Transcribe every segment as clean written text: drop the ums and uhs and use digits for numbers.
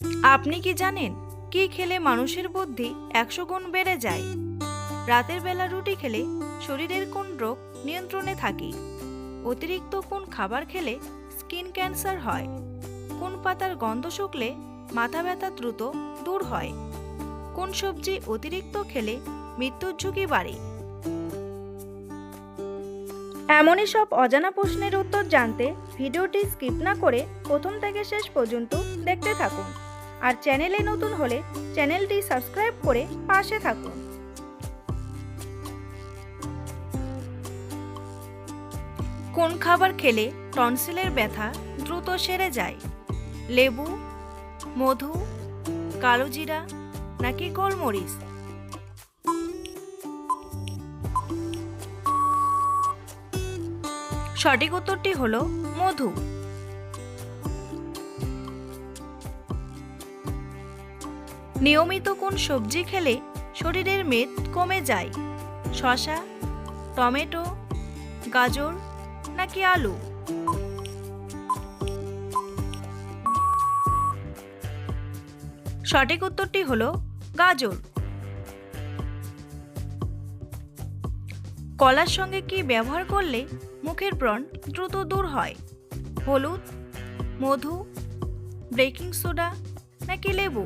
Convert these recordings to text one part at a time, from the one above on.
আপনি কি জানেন কি খেলে মানুষের বুদ্ধি 100 গুণ বেড়ে যায়? রাতের বেলা রুটি খেলে শরীরের কোন রোগ নিয়ন্ত্রণে থাকে? অতিরিক্ত কোন খাবার খেলে স্কিন ক্যান্সার হয়? কোন পাতার গন্ধ শুকলে মাথা ব্যথা দ্রুত দূর হয়? কোন সবজি অতিরিক্ত খেলে মৃত্যুর ঝুঁকি বাড়ে? এমনই সব অজানা প্রশ্নের উত্তর জানতে ভিডিওটি স্কিপ না করে প্রথম থেকে শেষ পর্যন্ত দেখতে থাকুন। আর চ্যানেলে নতুন হলে চ্যানেলটি সাবস্ক্রাইব করে পাশে থাকুন। কোন খাবার খেলে টনসিলের ব্যথা দ্রুত সেরে যায়? লেবু, মধু, কালোজিরা নাকি গোলমরিচ? সঠিক উত্তরটি হলো মধু। নিয়মিত কোন সবজি খেলে শরীরের মেদ কমে যায়? শসা, টমেটো, গাজর নাকি আলু? সঠিক উত্তরটি হলো গাজর। কলার সঙ্গে কি ব্যবহার করলে মুখের ব্রণ দ্রুত দূর হয়? হলুদ, মধু, বেকিং সোডা নাকি লেবু?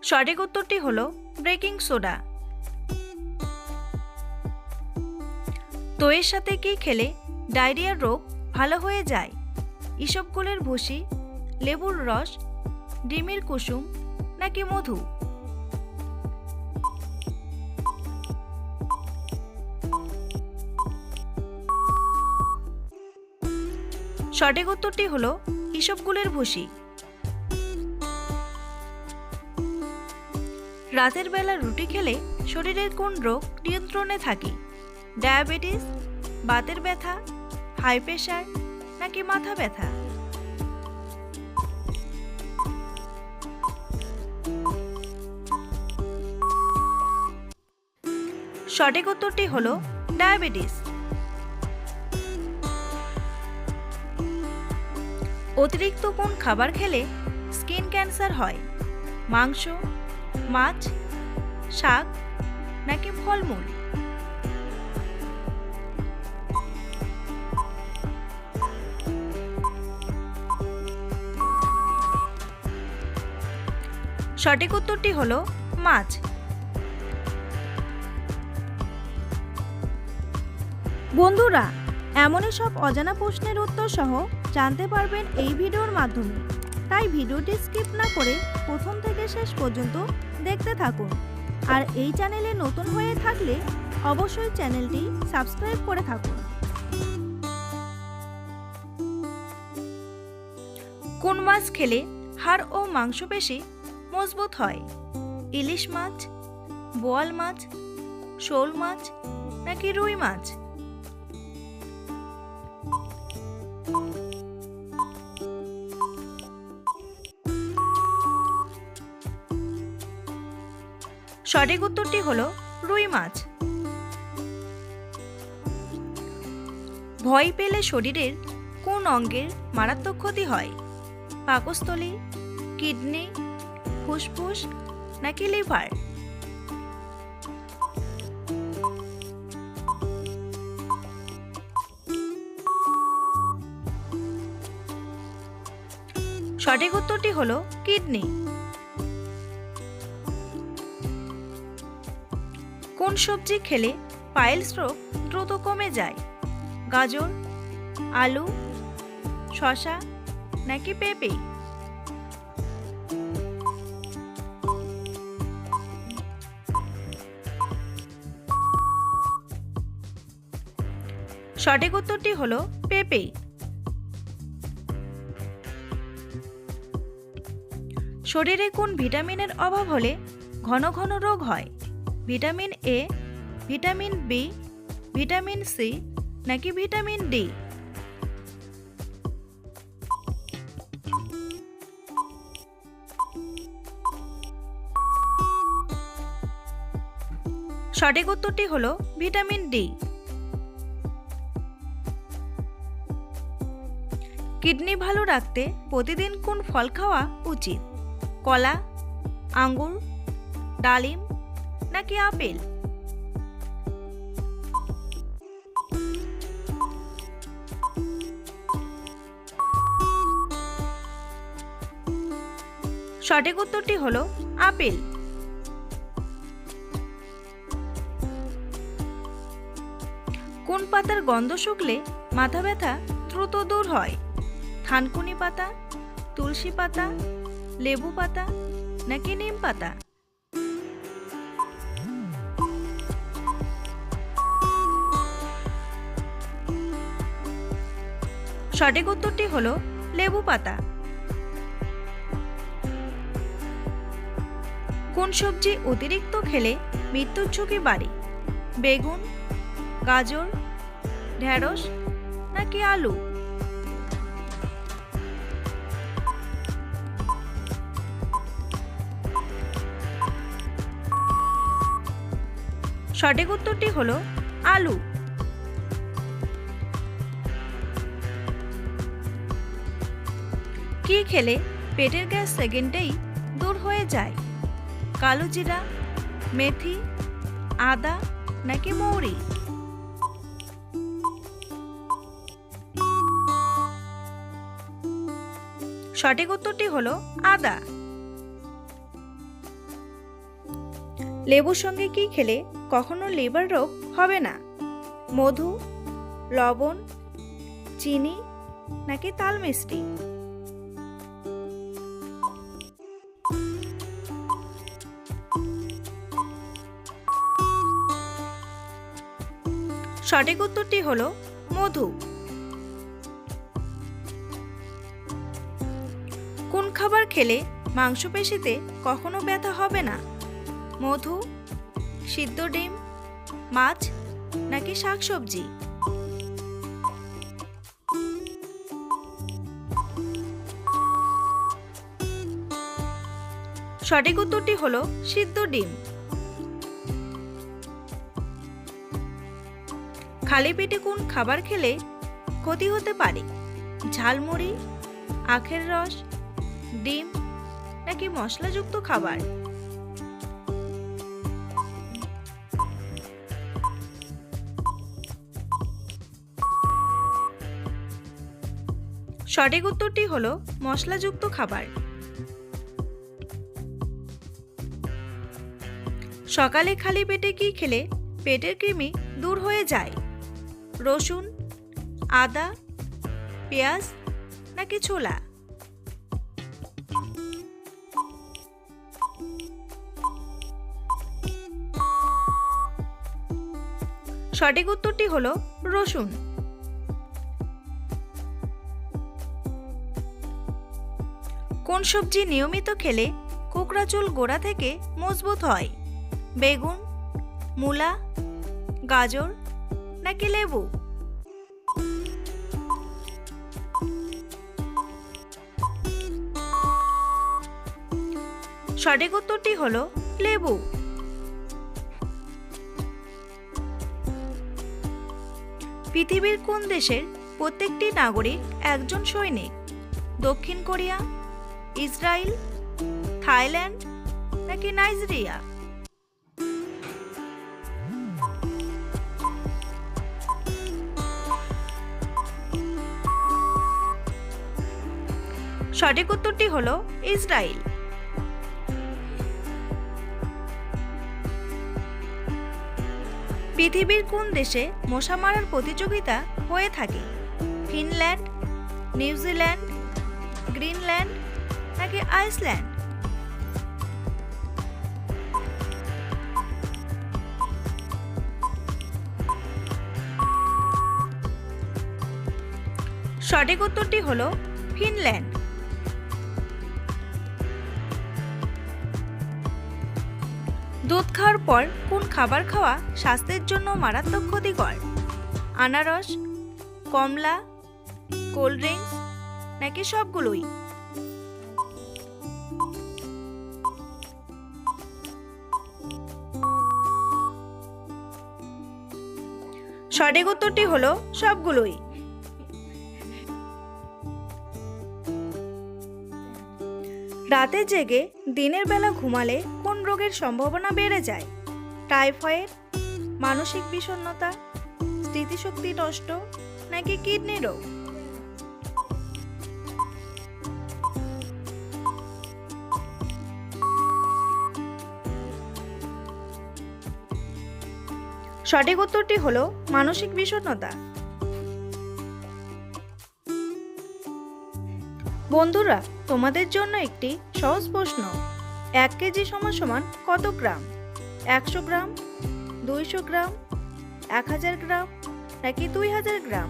সঠিক উত্তরটি হলো বেকিং সোডা। দইয়ের সাথে কি খেলে ডায়রিয়ার রোগ ভালো হয়ে যায়? ইসবগুলের ভুসি, লেবুর রস, ডিমের কুসুম নাকি মধু? সঠিক উত্তরটি হলো ইসবগুলের ভুসি। রাতের বেলা রুটি খেলে শরীরের কোন রোগ নিয়ন্ত্রণে থাকে? ডায়াবেটিস, বাতের ব্যথা, হাই প্রেশার নাকি মাথা ব্যথা? সঠিক উত্তরটি হলো ডায়াবেটিস। অতিরিক্ত কোন খাবার খেলে স্কিন ক্যান্সার হয়? মাংস, মাছ, শাক নাকি ফলমূল? সঠিক উত্তরটি হলো মাছ। বন্ধুরা, এমনই সব অজানা প্রশ্নের উত্তর সহ জানতে পারবেন এই ভিডিওর মাধ্যমে। তাই ভিডিওটি স্কিপ না করে প্রথম থেকে শেষ পর্যন্ত দেখতে থাকুন। আর এই চ্যানেলে নতুন হয়ে থাকলে অবশ্যই চ্যানেলটি সাবস্ক্রাইব করে থাকুন। কোন মাছ খেলে হাড় ও মাংসপেশি মজবুত হয়? ইলিশ মাছ, বোয়াল মাছ, শোল মাছ নাকি রুই মাছ? সঠিক উত্তরটি হলো রুই মাছ। ভয় পেলে শরীরের কোন অঙ্গের মারাত্মক ক্ষতি হয়? পাকস্থলী, কিডনি, ফুসফুস নাকি লিভার? সঠিক উত্তরটি হলো কিডনি। কোন সবজি খেলে পাইলস রোগ দ্রুত কমে যায়? গাজর, আলু, শসা নাকি পেঁপে? সঠিক উত্তরটি হলো পেঁপে। শরীরে কোন ভিটামিনের অভাব হলে ঘন ঘন রোগ হয়? Vitamin A, vitamin B, vitamin C নাকি ভিটামিন ডি? সঠিক উত্তরটি হলো ভিটামিন ডি। কিডনি ভালো রাখতে প্রতিদিন কোন ফল খাওয়া উচিত? কলা, আঙ্গুর, ডালিম নাকি আপেল? সঠিক উত্তরটি হলো আপেল। কোন পাতার গন্ধ শুকলে মাথা ব্যথা দ্রুত দূর হয়? থানকুনি পাতা, তুলসী পাতা, লেবু পাতা নাকি নিম পাতা? সঠিক উত্তরটি হলো লেবু পাতা। কোন সবজি অতিরিক্ত খেলে মৃত্যুর ঝুঁকি বাড়ে? বেগুন, গাজর, ঢেঁড়স নাকি আলু? সঠিক উত্তরটি হলো আলু। কি খেলে পেটের গ্যাস সেকেন্ডেই দূর হয়ে যায়? কালো জিরা, মেথি, আদা নাকি মৌরি? সঠিক উত্তরটি হলো আদা। লেবুর সঙ্গে কি খেলে কখনো লিভার রোগ হবে না? মধু, লবণ, চিনি নাকি তাল মিষ্টি? সঠিক উত্তরটি হলো মধু। কোন খাবার খেলে মাংসপেশিতে কখনো ব্যথা হবে না? মধু, সিদ্ধ ডিম, মাছ নাকি শাকসবজি? সঠিক উত্তরটি হলো সিদ্ধ ডিম। খালি পেটে কোন খাবার খেলে ক্ষতি হতে পারে? ঝালমুড়ি, আখের রস, ডিম নাকি মশলাযুক্ত খাবার? সঠিক উত্তরটি হলো মশলাযুক্ত খাবার। সকালে খালি পেটে কি খেলে পেটের কৃমি দূর হয়ে যায়? রসুন, আদা, পেঁয়াজ নাকি ছোলা? সঠিক উত্তরটি হলো রসুন। কোন সবজি নিয়মিত খেলে কোকড়া চুল গোড়া থেকে মজবুত হয়? বেগুন, মূলা, গাজর নাকি লেবু? সঠিক উত্তরটি হলো লেবু। পৃথিবীর কোন দেশের প্রত্যেকটি নাগরিক একজন সৈনিক? দক্ষিণ কোরিয়া, ইসরায়েল, থাইল্যান্ড নাকি নাইজেরিয়া? সঠিক উত্তরটি হলো ইসরায়েল। পৃথিবীর কোন দেশে মশা মারার প্রতিযোগিতা হয়ে থাকে? ফিনল্যান্ড, নিউজিল্যান্ড, গ্রিনল্যান্ড নাকি আইসল্যান্ড? সঠিক উত্তরটি হলো ফিনল্যান্ড। দুধ খাওয়ার পর কোন খাবার খাওয়া স্বাস্থ্যের জন্য মারাত্মক ক্ষতিকর? আনারস, কমলা, কোল্ড ড্রিঙ্কস নাকি সবগুলোই? সঠিক উত্তরটি হলো সবগুলোই। রাতে জেগে দিনের বেলা ঘুমালে কোন রোগের সম্ভাবনা বেড়ে যায়? টাইফয়েড, মানসিক বিষণ্ণতা, স্মৃতিশক্তি নষ্ট নাকি কিডনি রোগ? সঠিক উত্তরটি হলো মানসিক বিষণ্ণতা। বন্ধুরা, তোমাদের জন্য একটি সহজ প্রশ্ন। 1 কেজি সমান কত গ্রাম? 100 গ্রাম, 200 গ্রাম, 1000 গ্রাম নাকি 2000 গ্রাম?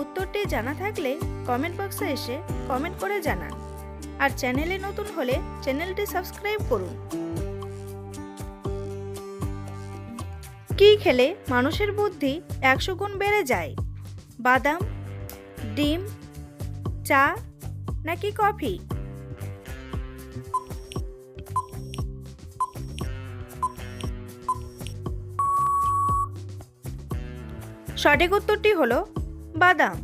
উত্তরটি জানা থাকলে কমেন্ট বক্সে এসে কমেন্ট করে জানান। আর চ্যানেলে নতুন হলে চ্যানেলটি সাবস্ক্রাইব করুন। কি খেলে মানুষের বুদ্ধি 100 গুণ বেড়ে যায়? বাদাম, ডিম, চা নাকি কফি? সঠিক উত্তরটি হলো বাদাম।